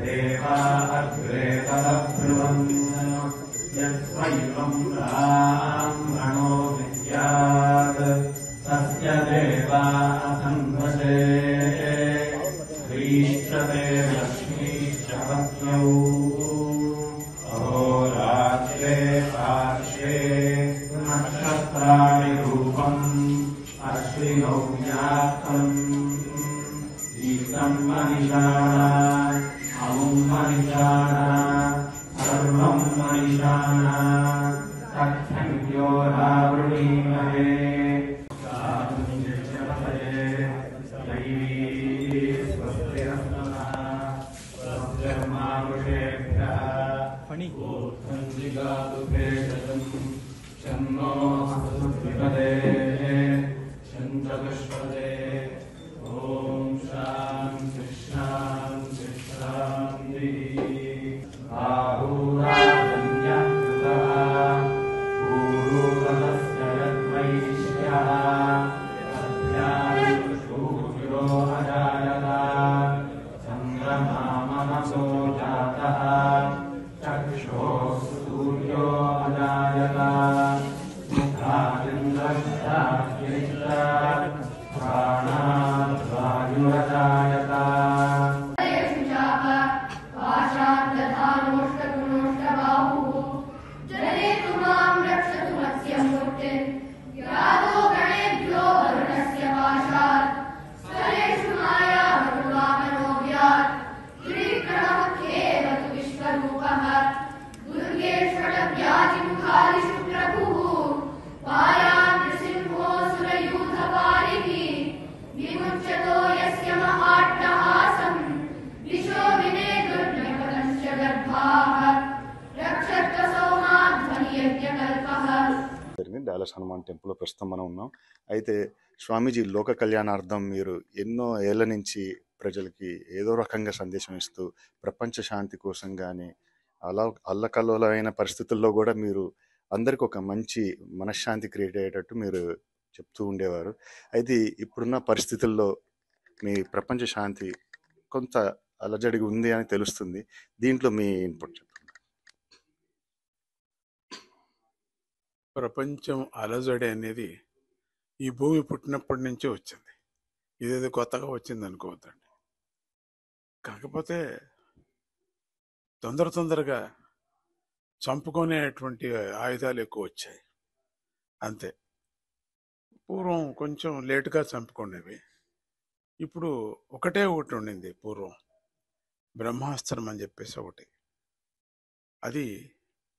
देवा अग्रे तदब्रुवन् यस्वैवं ब्राह्मणो विद्यात् तस्य देवा असन्वसे ह्रीष्टते लक्ष्मीश्च पत्न्यौ अहोरात्रे पार्श्वे नक्षत्राणि रूपम् अश्विनौ व्याप्तम् गीतं मनिषाणा अमुं मनिषाणा सर्वं मनिषाणा तत्संख्यो रावृणीमहे డాలస్ హనుమాన్ టెంపుల్లో ప్రస్తుతం మనం ఉన్నాం. అయితే స్వామీజీ లోక కళ్యాణార్థం మీరు ఎన్నో ఏళ్ల నుంచి ప్రజలకి ఏదో రకంగా సందేశం ఇస్తూ ప్రపంచ శాంతి కోసం కానీ అల్లకల్లోలమైన పరిస్థితుల్లో కూడా మీరు అందరికి ఒక మంచి మనశ్శాంతి క్రియేట్ అయ్యేటట్టు మీరు చెప్తూ ఉండేవారు. అయితే ఇప్పుడున్న పరిస్థితుల్లో మీ ప్రపంచ శాంతి కొంత అలజడిగా ఉంది అని తెలుస్తుంది. దీంట్లో మీ ఇన్పుట్ చెప్పండి. ప్రపంచం అలజడి అనేది ఈ భూమి పుట్టినప్పటి నుంచే వచ్చింది. ఇదేదో కొత్తగా వచ్చింది అనుకోవద్దండి. కాకపోతే తొందరగా చంపుకునేటువంటి ఆయుధాలు ఎక్కువ వచ్చాయి అంతే. పూర్వం కొంచెం లేటుగా చంపుకునేవి. ఇప్పుడు ఒకటి ఉండింది పూర్వం, బ్రహ్మాస్త్రం అని చెప్పేసి ఒకటి. అది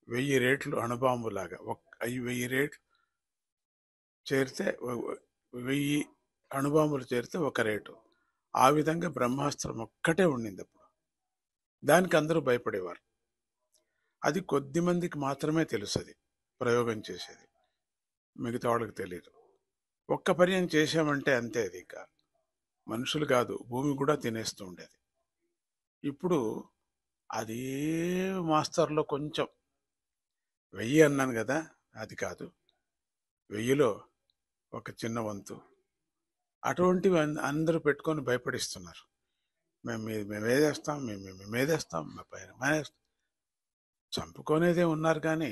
1000 రేట్లు అణుబాంబులాగా. 1000 రేట్లు చేరితే 1000 అణుబాంబులు చేరితే ఒక రేటు. ఆ విధంగా బ్రహ్మాస్త్రం ఒక్కటే ఉండింది అప్పుడు. దానికి అందరూ భయపడేవారు. అది కొద్ది మందికి మాత్రమే తెలుసు అది ప్రయోగం చేసేది, మిగతా వాళ్ళకి తెలియదు. ఒక్క పర్యం చేసామంటే అంతే. అది ఇంకా మనుషులు కాదు, భూమి కూడా తినేస్తూ ఉండేది. ఇప్పుడు అదే మాస్తర్లో కొంచెం 1000 అన్నాను కదా, అది కాదు, 1000లో ఒక చిన్న వంతు అటువంటివి అందరూ పెట్టుకొని భయపడిస్తున్నారు. మేమేదేస్తాం, మేమేదేస్తాం, మా పైన మానేస్తాం. చంపుకొనేదే ఉన్నారు కానీ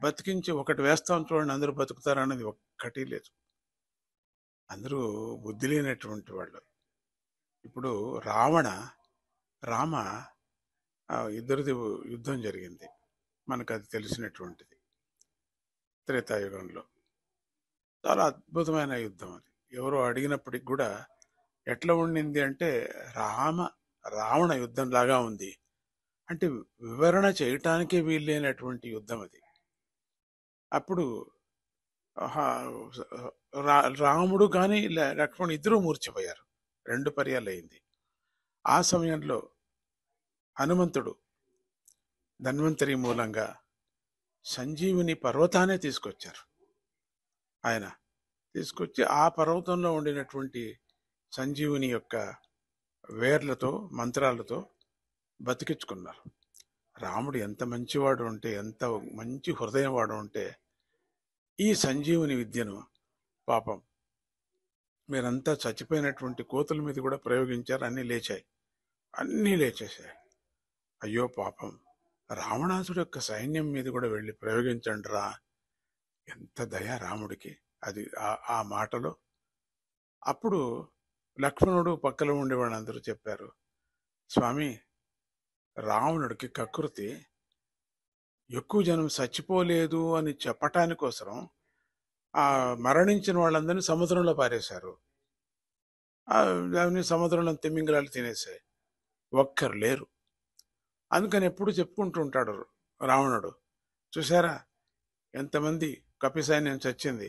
బతికించి ఒకటి వేస్తాం చూడండి అందరూ బతుకుతారన్నది ఒక్కటి లేదు. అందరూ బుద్ధి లేనటువంటి వాళ్ళు. ఇప్పుడు రామ ఇద్దరిది యుద్ధం జరిగింది, మనకు అది తెలిసినటువంటిది. త్రేతాయుగంలో చాలా అద్భుతమైన యుద్ధం అది. ఎవరో అడిగినప్పటికి కూడా ఎట్లా ఉండింది అంటే రావణ యుద్ధం లాగా ఉంది అంటే వివరణ చేయటానికే వీల్లేనటువంటి యుద్ధం అది. అప్పుడు రాముడు కానీ లక్ష్మణుడు ఇద్దరూ మూర్చిపోయారు. 2 పర్యాలు అయింది. ఆ సమయంలో హనుమంతుడు ధన్వంతరి మూలంగా సంజీవిని పర్వతాన్ని తీసుకొచ్చారు. ఆయన తీసుకొచ్చి ఆ పర్వతంలో ఉండినటువంటి సంజీవిని యొక్క వేర్లతో మంత్రాలతో బతికించుకున్నారు. రాముడు ఎంత మంచివాడు అంటే, ఎంత మంచి హృదయం వాడు అంటే, ఈ సంజీవుని విద్యను పాపం మీరంతా చచ్చిపోయినటువంటి కోతుల మీద కూడా ప్రయోగించారు, అన్నీ లేచాయి. అన్నీ లేచేశాయి. అయ్యో పాపం, రావణాసుడు యొక్క సైన్యం మీద కూడా వెళ్ళి ప్రయోగించండి రా. ఎంత దయ రాముడికి! అది ఆ మాటలో. అప్పుడు లక్ష్మణుడు పక్కన ఉండే వాళ్ళందరూ చెప్పారు, స్వామి, రావణుడికి కకృతి, ఎక్కువ జనం చచ్చిపోలేదు అని చెప్పటానికోసరం ఆ మరణించిన వాళ్ళందరినీ సముద్రంలో పారేశారు. దాన్ని సముద్రంలో తిమింగలాలు తినేసాయి, ఒక్కరు లేరు. అందుకని ఎప్పుడు చెప్పుకుంటూ ఉంటాడు రావణుడు, చూసారా ఎంతమంది కపి సైన్యం చచ్చింది,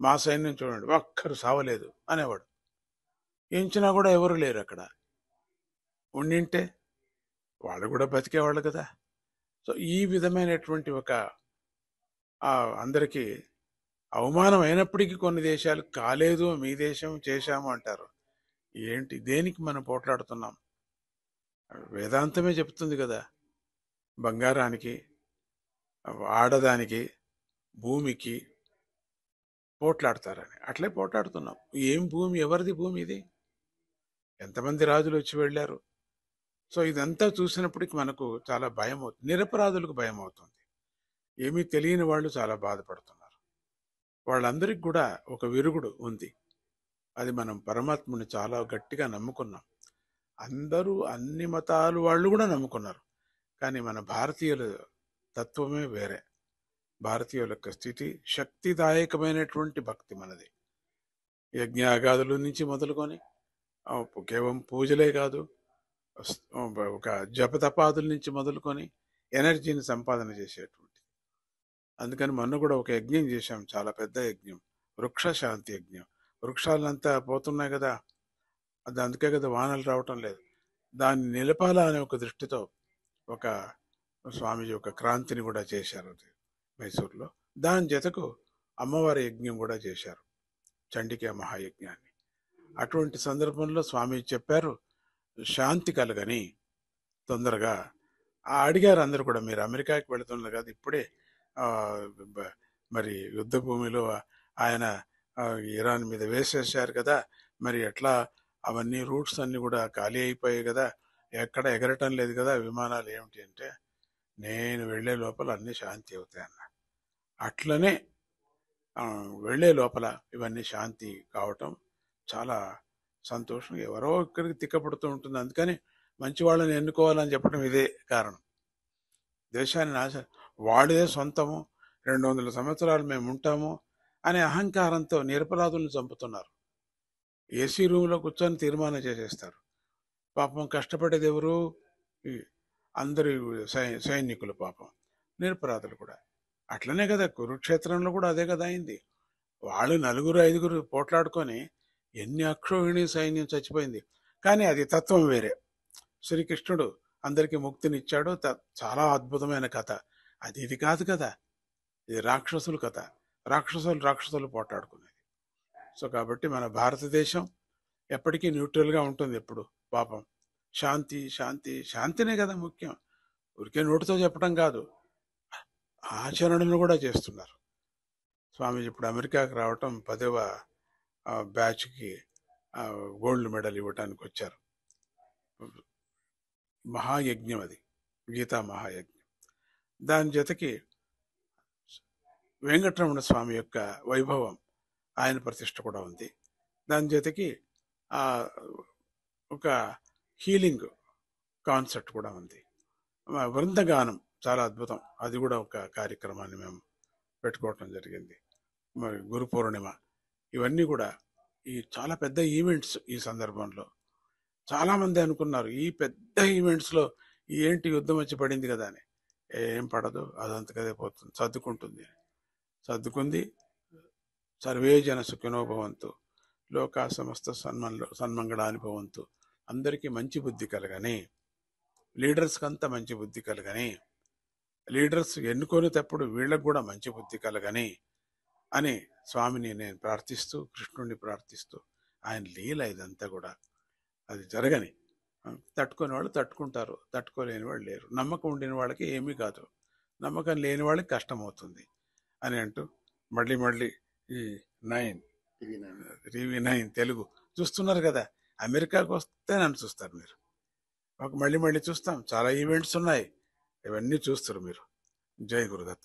మా సైన్యం చూడండి ఒక్కరు సావలేదు అనేవాడు. ఎంచినా కూడా ఎవరు లేరు అక్కడ. ఉండింటే వాళ్ళు కూడా బతికేవాళ్ళు కదా. సో ఈ విధమైనటువంటి ఒక అందరికీ అవమానం అయినప్పటికీ కొన్ని దేశాలు కాలేదు, మీ దేశం చేశాము అంటారు. ఏంటి, దేనికి మనం పోట్లాడుతున్నాం? వేదాంతమే చెప్తుంది కదా, బంగారానికి, ఆడదానికి, భూమికి పోట్లాడతారని. అట్లే పోట్లాడుతున్నాం. ఏం భూమి, ఎవరిది భూమి ఇది? ఎంతమంది రాజులు వచ్చి వెళ్ళారు. సో ఇదంతా చూసినప్పటికి మనకు చాలా భయం అవుతుంది, నిరపరాధులకు భయం అవుతుంది. ఏమీ తెలియని వాళ్ళు చాలా బాధపడుతున్నారు. వాళ్ళందరికీ కూడా ఒక విరుగుడు ఉంది. అది మనం పరమాత్ముని చాలా గట్టిగా నమ్ముకున్నాం. అందరూ అన్ని మతాలు వాళ్ళు కూడా నమ్ముకున్నారు. కానీ మన భారతీయుల తత్వమే వేరే. భారతీయుల యొక్క స్థితి శక్తిదాయకమైనటువంటి భక్తి మనది. యజ్ఞాగాదుల నుంచి మొదలుకొని కేవలం పూజలే కాదు, ఒక జపతపాదుల నుంచి మొదలుకొని ఎనర్జీని సంపాదన చేసేటువంటి. అందుకని మొన్న కూడా ఒక యజ్ఞం చేశాం, చాలా పెద్ద యజ్ఞం, వృక్ష శాంతి యజ్ఞం. వృక్షాలంతా పోతున్నాయి కదా, అది అందుకే కదా వానలు రావటం లేదు. దాన్ని నిలపాలా అనే ఒక దృష్టితో ఒక స్వామీజీ ఒక క్రాంతిని కూడా చేశారు మైసూర్లో. దాని జతకు అమ్మవారి యజ్ఞం కూడా చేశారు, చండికా మహాయజ్ఞాన్ని. అటువంటి సందర్భంలో స్వామి చెప్పారు, శాంతి కలగని తొందరగా అడిగారు అందరూ కూడా, మీరు అమెరికాకి వెళుతున్నారు కదా ఇప్పుడే, మరి యుద్ధ భూమిలో ఆయన ఇరాన్ మీద వేసేసారు కదా, మరి ఎట్లా అవన్నీ రూట్స్ అన్ని కూడా ఖాళీ అయిపోయాయి కదా, ఎక్కడ ఎగరటం లేదు కదా విమానాలు, ఏమిటి అంటే, నేను వెళ్లే లోపల అన్ని శాంతి అవుతాయన్న. అట్లనే వెళ్లే లోపల ఇవన్నీ శాంతి కావటం చాలా సంతోషం. ఎవరో ఇక్కడికి తిక్కపడుతూ ఉంటుంది, అందుకని మంచి వాళ్ళని ఎన్నుకోవాలని చెప్పడం ఇదే కారణం. దేశాన్ని వాడిదే సొంతము, 200 సంవత్సరాలు మేము ఉంటాము అనే అహంకారంతో నిరపరాధులను చంపుతున్నారు. ఏసీ రూమ్లో కూర్చొని తీర్మానం చేసేస్తారు. పాపం కష్టపడేది ఎవరు? అందరి సైనికులు, పాపం నిరపరాధులు కూడా. అట్లనే కదా కురుక్షేత్రంలో కూడా అదే కదా అయింది. వాళ్ళు 4-5 పోట్లాడుకొని ఎన్ని అక్షోహిణి సైన్యం చచ్చిపోయింది. కానీ అది తత్వం వేరే. శ్రీకృష్ణుడు అందరికీ ముక్తినిచ్చాడు, చాలా అద్భుతమైన కథ. అది ఇది కాదు కదా, ఇది రాక్షసుల కథ. రాక్షసులు పోట్లాడుకునేది. సో కాబట్టి మన భారతదేశం ఎప్పటికీ న్యూట్రల్గా ఉంటుంది ఎప్పుడు. పాపం శాంతి శాంతి శాంతినే కదా ముఖ్యం. ఊరికే నోటితో చెప్పడం కాదు, ఆచరణను కూడా చేస్తున్నారు. స్వామీజీ ఇప్పుడు అమెరికాకి రావటం 10వ బ్యాచ్కి గోల్డ్ మెడల్ ఇవ్వటానికి వచ్చారు. మహాయజ్ఞం అది, గీతా మహాయజ్ఞం. దాని జతకి వెంకటరమణ స్వామి యొక్క వైభవం, ఆయన ప్రతిష్ట కూడా ఉంది. దాని జతకి ఒక హీలింగ్ కాన్సెప్ట్ కూడా ఉంది. వృందగానం చాలా అద్భుతం, అది కూడా ఒక కార్యక్రమాన్ని మేము పెట్టుకోవటం జరిగింది. మరి గురు పౌర్ణిమ, ఇవన్నీ కూడా ఈ చాలా పెద్ద ఈవెంట్స్. ఈ సందర్భంలో చాలామంది అనుకున్నారు ఈ పెద్ద ఈవెంట్స్లో ఏంటి యుద్ధం వచ్చి పడింది కదా అని. ఏం పడదు, అదంతకదే పోతుంది, సర్దుకుంది. సర్వే జన సుఖినో భవంతు, లోకా సమస్త సన్మంగళాని భవంతు. అందరికీ మంచి బుద్ధి కలగని, లీడర్స్కి అంతా మంచి బుద్ధి కలగని, లీడర్స్ ఎన్నుకొనేటప్పుడు వీళ్ళకు కూడా మంచి బుద్ధి కలగని అని స్వామిని నేను ప్రార్థిస్తూ, కృష్ణుడిని ప్రార్థిస్తూ, ఆయన లీల ఇదంతా కూడా. అది జరగని. తట్టుకునే వాళ్ళు తట్టుకుంటారు, తట్టుకోలేని వాళ్ళు లేరు. నమ్మకం ఉండిన వాళ్ళకి ఏమీ కాదు, నమ్మకం లేని వాళ్ళకి కష్టమవుతుంది అని అంటూ మళ్ళీ ఈ 9 టీవీ 9 తెలుగు చూస్తున్నారు కదా. అమెరికాకు వస్తే నన్ను చూస్తారు మీరు, మళ్ళీ మళ్ళీ చూస్తాం. చాలా ఈవెంట్స్ ఉన్నాయి. ఇవన్నీ చూస్తారు మీరు. జై గురుదత్త.